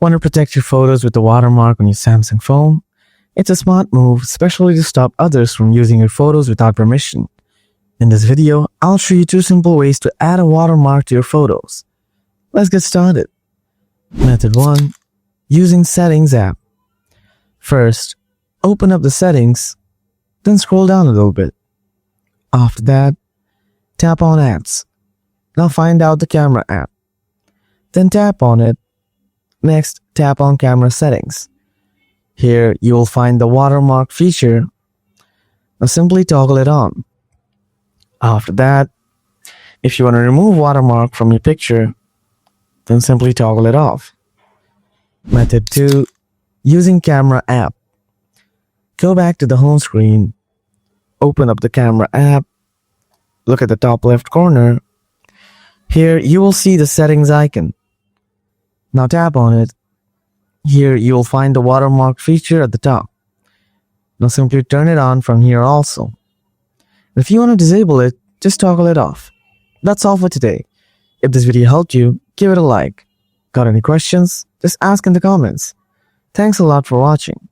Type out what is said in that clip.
Want to protect your photos with the watermark on your Samsung phone? It's a smart move, especially to stop others from using your photos without permission. In this video, I'll show you 2 simple ways to add a watermark to your photos. Let's get started. Method 1. Using Settings app. First, open up the settings, then scroll down a little bit. After that, tap on Apps. Now find out the Camera app. Then tap on it. Next, tap on Camera Settings. Here, you will find the watermark feature. Now simply toggle it on. After that, if you want to remove watermark from your picture, then simply toggle it off. Method 2. Using Camera app. Go back to the home screen. Open up the Camera app. Look at the top left corner. Here, you will see the settings icon. Now tap on it. Here, you will find the watermark feature at the top. Now simply turn it on from here also. If you want to disable it, just toggle it off. That's all for today. If this video helped you, give it a like. Got any questions? Just ask in the comments. Thanks a lot for watching.